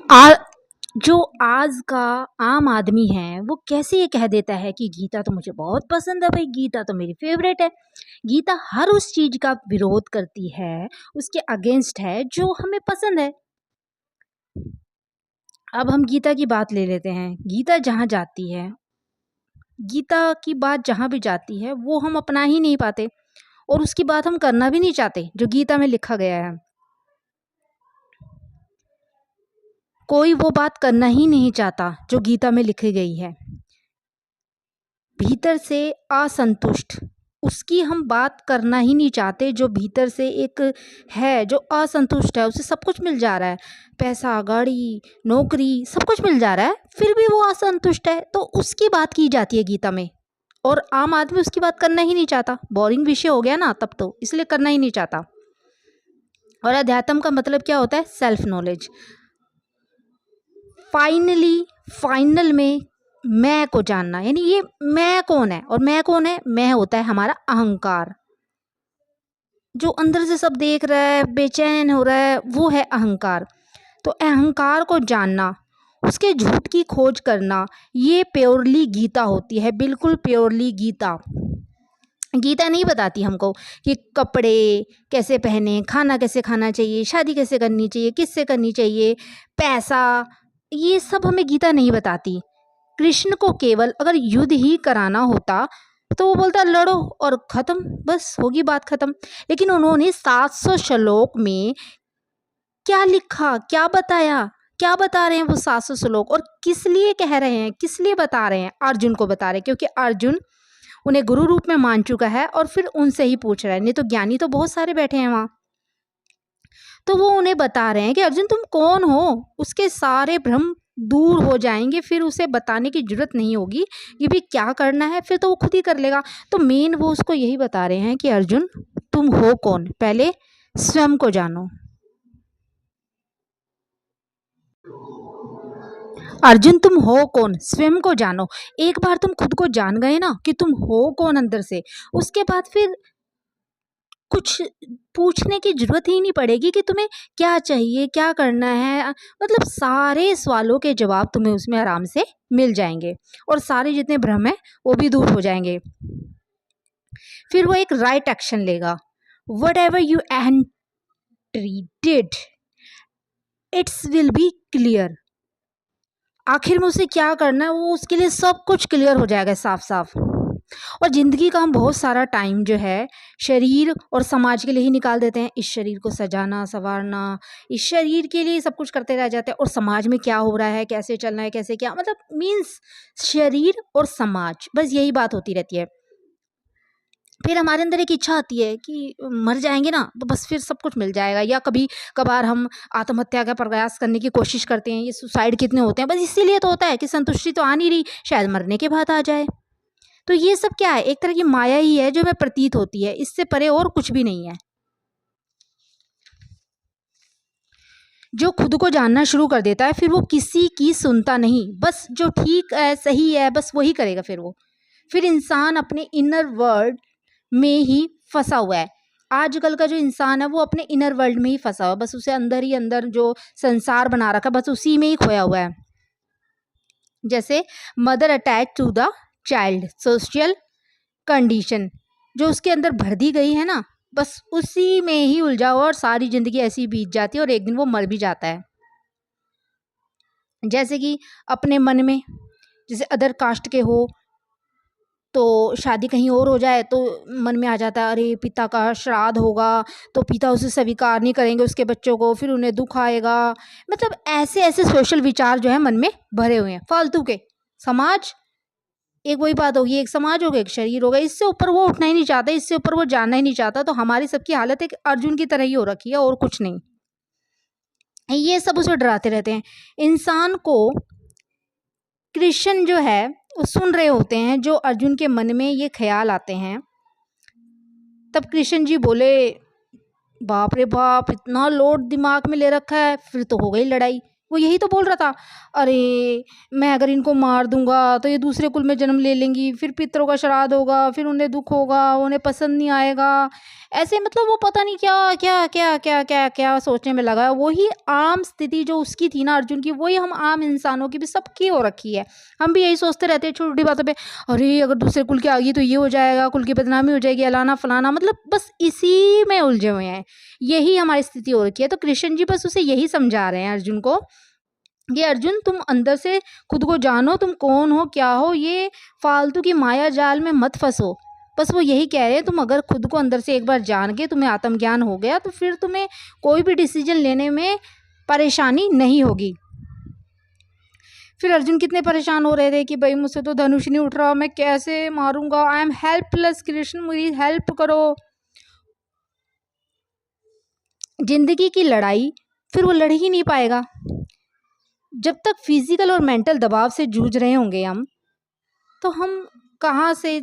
आ जो आज का आम आदमी है वो कैसे ये कह देता है कि गीता तो मुझे बहुत पसंद है, भाई गीता तो मेरी फेवरेट है। गीता हर उस चीज का विरोध करती है, उसके अगेंस्ट है जो हमें पसंद है। अब हम गीता की बात ले लेते हैं। गीता जहाँ जाती है, गीता की बात जहाँ भी जाती है वो हम अपना ही नहीं पाते और उसकी बात हम करना भी नहीं चाहते जो गीता में लिखा गया है। कोई वो बात करना ही नहीं चाहता जो गीता में लिखी गई है। भीतर से असंतुष्ट, उसकी हम बात करना ही नहीं चाहते। जो भीतर से एक है जो असंतुष्ट है, उसे सब कुछ मिल जा रहा है, पैसा, गाड़ी, नौकरी, सब कुछ मिल जा रहा है, फिर भी वो असंतुष्ट है, तो उसकी बात की जाती है गीता में। और आम आदमी उसकी बात करना ही नहीं चाहता। बोरिंग विषय हो गया ना तब, तो इसलिए करना ही नहीं चाहता। और अध्यात्म का मतलब क्या होता है? Self knowledge. फाइनल में मैं को जानना, यानी ये मैं कौन है। और मैं कौन है? मैं होता है हमारा अहंकार, जो अंदर से सब देख रहा है, बेचैन हो रहा है, वो है अहंकार। तो अहंकार को जानना, उसके झूठ की खोज करना, ये प्योरली गीता होती है, बिल्कुल प्योरली गीता। गीता नहीं बताती हमको कि कपड़े कैसे पहने, खाना कैसे खाना चाहिए, शादी कैसे करनी चाहिए, किससे करनी चाहिए, पैसा, ये सब हमें गीता नहीं बताती। कृष्ण को केवल अगर युद्ध ही कराना होता तो वो बोलता लड़ो और ख़त्म, बस होगी बात ख़त्म। लेकिन उन्होंने 700 श्लोक में क्या लिखा, क्या बताया, क्या बता रहे हैं वो 700 श्लोक, और किस लिए कह रहे हैं, किस लिए बता रहे हैं? अर्जुन को बता रहे हैं, क्योंकि अर्जुन उन्हें गुरु रूप में मान चुका है और फिर उनसे ही पूछ रहा है। नहीं तो ज्ञानी तो बहुत सारे बैठे हैं वहाँ, तो वो उन्हें बता रहे हैं कि अर्जुन तुम कौन हो, उसके सारे भ्रम दूर हो जाएंगे, फिर उसे बताने की जरूरत नहीं होगी कि भी क्या करना है, फिर तो वो खुद ही कर लेगा। तो मेन वो उसको यही बता रहे हैं कि अर्जुन तुम हो कौन, पहले स्वयं को जानो। अर्जुन तुम हो कौन, स्वयं को जानो। एक बार तुम खुद को जान गए ना कि तुम हो कौन अंदर से, उसके बाद फिर कुछ पूछने की जरूरत ही नहीं पड़ेगी कि तुम्हें क्या चाहिए, क्या करना है। मतलब सारे सवालों के जवाब तुम्हें उसमें आराम से मिल जाएंगे और सारे जितने भ्रम है वो भी दूर हो जाएंगे। फिर वो एक राइट एक्शन लेगा। What ever you did it's will be clear. आखिर में उसे क्या करना है वो उसके लिए सब कुछ क्लियर हो जाएगा, साफ साफ। और ज़िंदगी का हम बहुत सारा टाइम जो है शरीर और समाज के लिए ही निकाल देते हैं। इस शरीर को सजाना संवारना, इस शरीर के लिए सब कुछ करते रह जाते हैं, और समाज में क्या हो रहा है, कैसे चलना है, कैसे क्या, मतलब मीन्स शरीर और समाज, बस यही बात होती रहती है। फिर हमारे अंदर एक इच्छा आती है कि मर जाएंगे ना तो बस फिर सब कुछ मिल जाएगा, या कभी कभार हम आत्महत्या का प्रयास करने की कोशिश करते हैं। ये सुसाइड कितने होते हैं, बस इसीलिए तो होता है कि संतुष्टि तो आ नहीं रही, शायद मरने के बाद आ जाए। तो ये सब क्या है? एक तरह की माया ही है जो हमें प्रतीत होती है, इससे परे और कुछ भी नहीं है। जो खुद को जानना शुरू कर देता है फिर वो किसी की सुनता नहीं, बस जो ठीक है, सही है, बस वही करेगा। फिर इंसान अपने इनर वर्ल्ड में ही फंसा हुआ है। आजकल का जो इंसान है वो अपने इनर वर्ल्ड में ही फंसा हुआ है, बस उसे अंदर ही अंदर जो संसार बना रखा है बस उसी में ही खोया हुआ है। जैसे mother attach to the child, social condition जो उसके अंदर भर दी गई है ना, बस उसी में ही उलझा हुआ और सारी ज़िंदगी ऐसी बीत जाती है और एक दिन वो मर भी जाता है। जैसे कि अपने मन में, जैसे अदर कास्ट के हो तो शादी कहीं और हो जाए तो मन में आ जाता है अरे पिता का श्राद्ध होगा तो पिता उसे स्वीकार नहीं करेंगे उसके बच्चों को, फिर उन्हें दुख आएगा। मतलब ऐसे ऐसे सोशल विचार जो है मन में भरे हुए हैं फालतू के। समाज, एक वही बात होगी, एक समाज होगा, एक शरीर होगा, इससे ऊपर वो उठना ही नहीं चाहता, इससे ऊपर वो जानना ही नहीं चाहता। तो हमारी सबकी हालत एक अर्जुन की तरह ही हो रखी है और कुछ नहीं। ये सब उसे डराते रहते हैं इंसान को। कृष्ण जो है वो सुन रहे होते हैं जो अर्जुन के मन में ये ख्याल आते हैं। तब कृष्ण जी बोले बाप रे बाप, इतना लोड दिमाग में ले रखा है, फिर तो हो गई लड़ाई। वो यही तो बोल रहा था, अरे मैं अगर इनको मार दूंगा तो ये दूसरे कुल में जन्म ले लेंगी, फिर पितरों का श्राद्ध होगा, फिर उन्हें दुख होगा, उन्हें पसंद नहीं आएगा। ऐसे मतलब वो पता नहीं क्या क्या क्या क्या क्या क्या सोचने में लगा है। वही आम स्थिति जो उसकी थी ना अर्जुन की, वही हम आम इंसानों की भी सबकी हो रखी है। हम भी यही सोचते रहते हैं छोटी छोटी बातों पे, अरे अगर दूसरे कुल की आ गई तो ये हो जाएगा, कुल की बदनामी हो जाएगी, अलाना फलाना, मतलब बस इसी में उलझे हुए हैं। यही हमारी स्थिति हो रखी है। तो कृष्ण जी बस उसे यही समझा रहे हैं अर्जुन को कि अर्जुन तुम अंदर से खुद को जानो, तुम कौन हो क्या हो, ये फालतू की माया जाल में मत फंसो। बस वो यही कह रहे हैं, तुम अगर खुद को अंदर से एक बार जान के तुम्हें आत्मज्ञान हो गया तो फिर तुम्हें कोई भी डिसीजन लेने में परेशानी नहीं होगी। फिर अर्जुन कितने परेशान हो रहे थे कि भाई मुझसे तो धनुष नहीं उठ रहा, मैं कैसे मारूंगा, आई एम हेल्पलेस, कृष्ण मेरी हेल्प करो। जिंदगी की लड़ाई फिर वो लड़ ही नहीं पाएगा जब तक फिजिकल और मेंटल दबाव से जूझ रहे होंगे हम, तो हम कहाँ से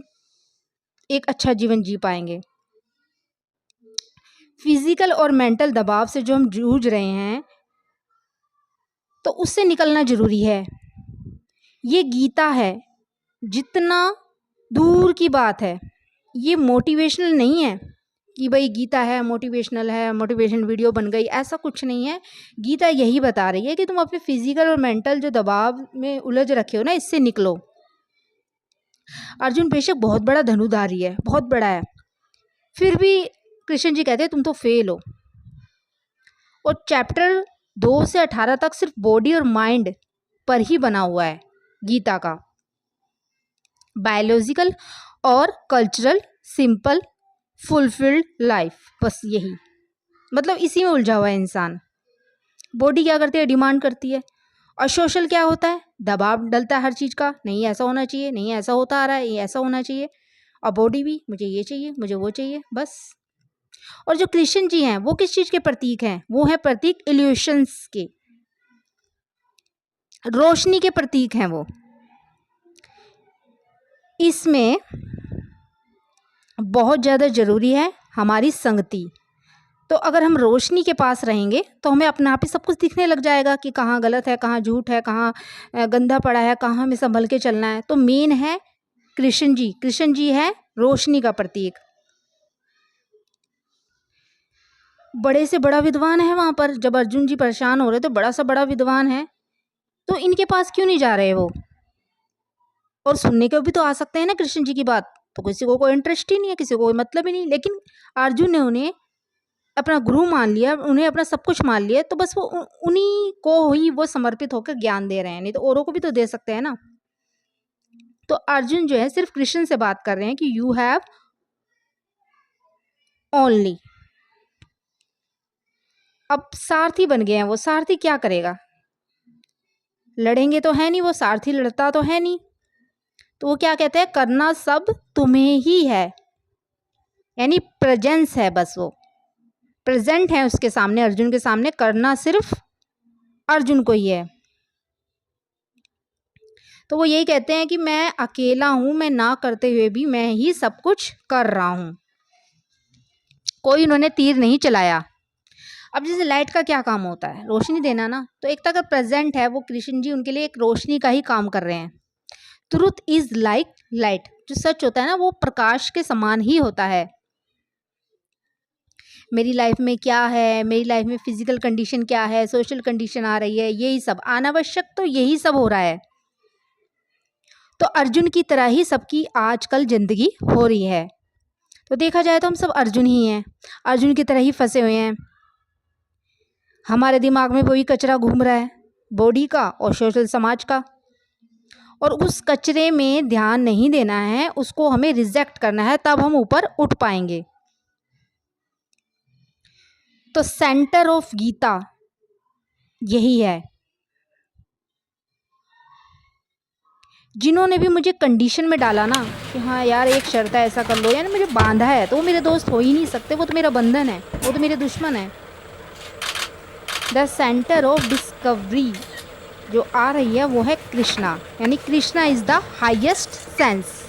एक अच्छा जीवन जी पाएंगे। फिजिकल और मेंटल दबाव से जो हम जूझ रहे हैं तो उससे निकलना जरूरी है। ये गीता है, जितना दूर की बात है। ये मोटिवेशनल नहीं है कि भाई गीता है मोटिवेशनल है, मोटिवेशन वीडियो बन गई, ऐसा कुछ नहीं है। गीता यही बता रही है कि तुम अपने फिजिकल और मेंटल जो दबाव में उलझ रखे हो ना, इससे निकलो। अर्जुन बेशक बहुत बड़ा धनुधारी है, बहुत बड़ा है, फिर भी कृष्ण जी कहते हैं तुम तो फेल हो। और चैप्टर 2 से 18 तक सिर्फ बॉडी और माइंड पर ही बना हुआ है गीता का। बायोलॉजिकल और कल्चरल, सिंपल, फुलफिल्ड लाइफ, बस यही, मतलब इसी में उलझा हुआ है इंसान। बॉडी क्या करती है, डिमांड करती है। और सोशल क्या होता है, दबाव डलता है हर चीज़ का, नहीं ऐसा होना चाहिए, नहीं ऐसा होता आ रहा है, ये ऐसा होना चाहिए। और बॉडी भी, मुझे ये चाहिए, मुझे वो चाहिए, बस। और जो कृष्ण जी हैं वो किस चीज़ के प्रतीक हैं, वो है प्रतीक इल्यूशंस के, रोशनी के प्रतीक हैं वो। इसमें बहुत ज़्यादा ज़रूरी है हमारी संगति। तो अगर हम रोशनी के पास रहेंगे तो हमें अपने आप ही सब कुछ दिखने लग जाएगा कि कहाँ गलत है, कहाँ झूठ है, कहाँ गंदा पड़ा है, कहाँ हमें संभल के चलना है। तो मेन है कृष्ण जी। कृष्ण जी है रोशनी का प्रतीक। बड़े से बड़ा विद्वान है वहाँ पर, जब अर्जुन जी परेशान हो रहे तो बड़ा सा बड़ा विद्वान है, तो इनके पास क्यों नहीं जा रहे वो? और सुनने को भी तो आ सकते हैं ना कृष्ण जी की बात। तो किसी को कोई इंटरेस्ट ही नहीं है, किसी को कोई मतलब ही नहीं। लेकिन अर्जुन ने उन्हें अपना गुरु मान लिया, उन्हें अपना सब कुछ मान लिया, तो बस वो उन्हीं को ही वो समर्पित होकर ज्ञान दे रहे हैं, नहीं तो औरों को भी तो दे सकते हैं ना। तो अर्जुन जो है सिर्फ कृष्ण से बात कर रहे हैं कि यू हैव ओनली। अब सारथी बन गए हैं वो। सारथी क्या करेगा, लड़ेंगे तो है नहीं, वो सारथी लड़ता तो है नहीं। तो वो क्या कहते हैं, करना सब तुम्हें ही है, यानी प्रेजेंस है, बस वो प्रेजेंट है उसके सामने, अर्जुन के सामने, करना सिर्फ अर्जुन को ही है। तो वो यही कहते हैं कि मैं अकेला हूं, मैं ना करते हुए भी मैं ही सब कुछ कर रहा हूं, कोई उन्होंने तीर नहीं चलाया। अब जैसे लाइट का क्या काम होता है, रोशनी देना ना। तो एक तक प्रेजेंट है वो कृष्ण जी, उनके लिए एक रोशनी का ही काम कर रहे हैं। ट्रूथ इज लाइक लाइट, जो सच होता है ना वो प्रकाश के समान ही होता है। मेरी लाइफ में क्या है, मेरी लाइफ में फिजिकल कंडीशन क्या है, सोशल कंडीशन आ रही है, यही सब अनावश्यक, तो यही सब हो रहा है। तो अर्जुन की तरह ही सबकी आजकल जिंदगी हो रही है। तो देखा जाए तो हम सब अर्जुन ही हैं, अर्जुन की तरह ही फंसे हुए हैं। हमारे दिमाग में वही कचरा घूम रहा है, बॉडी का और सोशल समाज का, और उस कचरे में ध्यान नहीं देना है, उसको हमें रिजेक्ट करना है, तब हम ऊपर उठ पाएंगे। तो सेंटर ऑफ गीता यही है। जिन्होंने भी मुझे कंडीशन में डाला ना कि हाँ यार एक शर्त है ऐसा कर लो, यानी मुझे बांधा है, तो वो मेरे दोस्त हो ही नहीं सकते, वो तो मेरा बंधन है, वो तो मेरे दुश्मन है। द सेंटर ऑफ डिस्कवरी जो आ रही है वो है कृष्णा, यानी Krishna is the highest sense.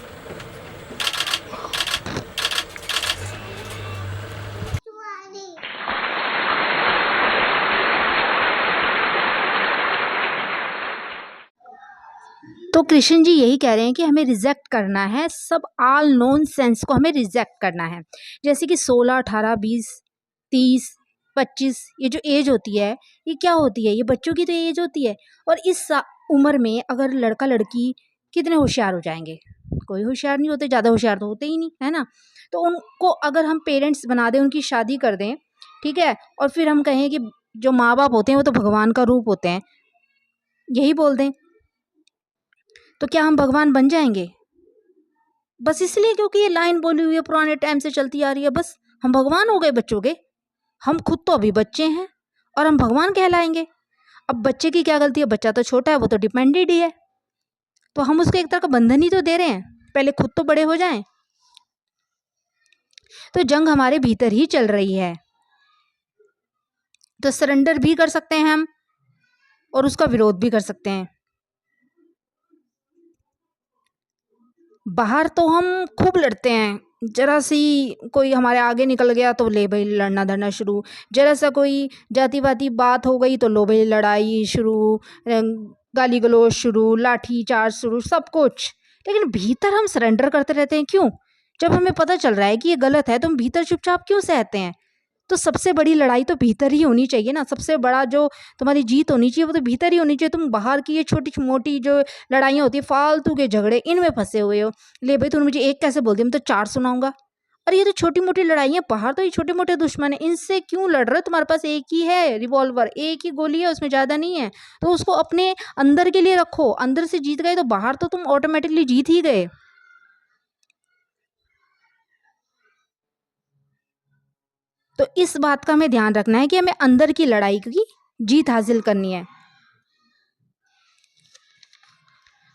तो कृष्ण जी यही कह रहे हैं कि हमें रिजेक्ट करना है, सब ऑल नोन सेंस को हमें रिजेक्ट करना है। जैसे कि 16, 18, 20, 30, 25 ये जो एज होती है, ये क्या होती है? ये बच्चों की तो एज होती है। और इस उम्र में अगर लड़का लड़की कितने होशियार हो जाएंगे? कोई होशियार नहीं होते, ज़्यादा होशियार तो होते ही नहीं, है ना? तो उनको अगर हम पेरेंट्स बना दें, उनकी शादी कर दें, ठीक है, और फिर हम कहें कि जो माँ बाप होते हैं वो तो भगवान का रूप होते हैं, यही बोल दें, तो क्या हम भगवान बन जाएंगे? बस इसलिए क्योंकि ये लाइन बोली हुई है, पुराने टाइम से चलती आ रही है, बस हम भगवान हो गए बच्चों के? हम खुद तो अभी बच्चे हैं और हम भगवान कहलाएंगे। अब बच्चे की क्या गलती है? बच्चा तो छोटा है, वो तो डिपेंडेड ही है, तो हम उसको एक तरह का बंधन ही तो दे रहे हैं। पहले खुद तो बड़े हो जाएं। तो जंग हमारे भीतर ही चल रही है, तो सरेंडर भी कर सकते हैं हम और उसका विरोध भी कर सकते हैं। बाहर तो हम खूब लड़ते हैं, जरा सी कोई हमारे आगे निकल गया तो ले भाई लड़ना धरना शुरू, जरा सा कोई जातिवादी बात हो गई तो लो भाई लड़ाई शुरू, गाली गलौज शुरू, लाठी चार्ज शुरू, सब कुछ। लेकिन भीतर हम सरेंडर करते रहते हैं, क्यों? जब हमें पता चल रहा है कि ये गलत है तो हम भीतर चुपचाप क्यों सहते हैं? तो सबसे बड़ी लड़ाई तो भीतर ही होनी चाहिए ना, सबसे बड़ा जो तुम्हारी जीत होनी चाहिए वो तो भीतर ही होनी चाहिए। तुम बाहर की ये छोटी मोटी जो लड़ाइयाँ होती है, फालतू के झगड़े, इनमें फंसे हुए हो। ले भाई तूने मुझे एक कैसे बोल दिया, मैं तो 4 सुनाऊंगा। अरे ये तो छोटी मोटी लड़ाइयाँ, बाहर तो ये छोटे मोटे दुश्मन है, इनसे क्यों लड़ रहे हो? तुम्हारे पास एक ही है रिवॉल्वर, एक ही गोली है, उसमें ज़्यादा नहीं है, तो उसको अपने अंदर के लिए रखो। अंदर से जीत गए तो बाहर तो तुम ऑटोमेटिकली जीत ही गए। तो इस बात का हमें ध्यान रखना है कि हमें अंदर की लड़ाई की जीत हासिल करनी है।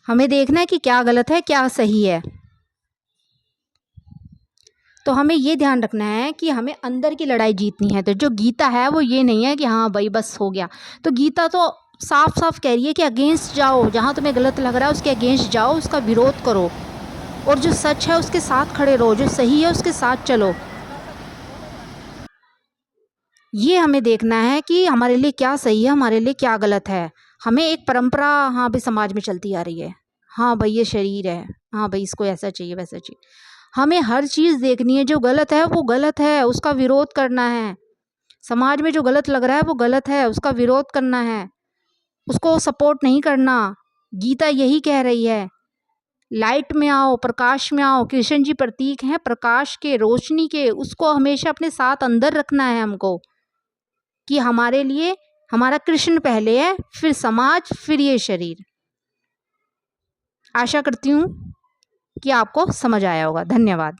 हमें देखना है कि क्या गलत है क्या सही है। तो हमें ये ध्यान रखना है कि हमें अंदर की लड़ाई जीतनी है। तो जो गीता है वो ये नहीं है कि हाँ भाई बस हो गया। तो गीता तो साफ साफ कह रही है कि अगेंस्ट जाओ, जहाँ तुम्हें गलत लग रहा है उसके अगेंस्ट जाओ, उसका विरोध करो, और जो सच है उसके साथ खड़े रहो, जो सही है उसके साथ चलो। ये हमें देखना है कि हमारे लिए क्या सही है, हमारे लिए क्या गलत है। हमें एक परंपरा हाँ भाई समाज में चलती आ रही है, हाँ भाई ये शरीर है, हाँ भाई इसको ऐसा चाहिए वैसा चाहिए। हमें हर चीज़ देखनी है, जो गलत है वो गलत है, उसका विरोध करना है। समाज में जो गलत लग रहा है वो गलत है, उसका विरोध करना है, उसको सपोर्ट नहीं करना। गीता यही कह रही है, लाइट में आओ, प्रकाश में आओ। कृष्ण जी प्रतीक हैं प्रकाश के, रोशनी के, उसको हमेशा अपने साथ अंदर रखना है हमको, कि हमारे लिए हमारा कृष्ण पहले है, फिर समाज, फिर ये शरीर। आशा करती हूँ कि आपको समझ आया होगा। धन्यवाद।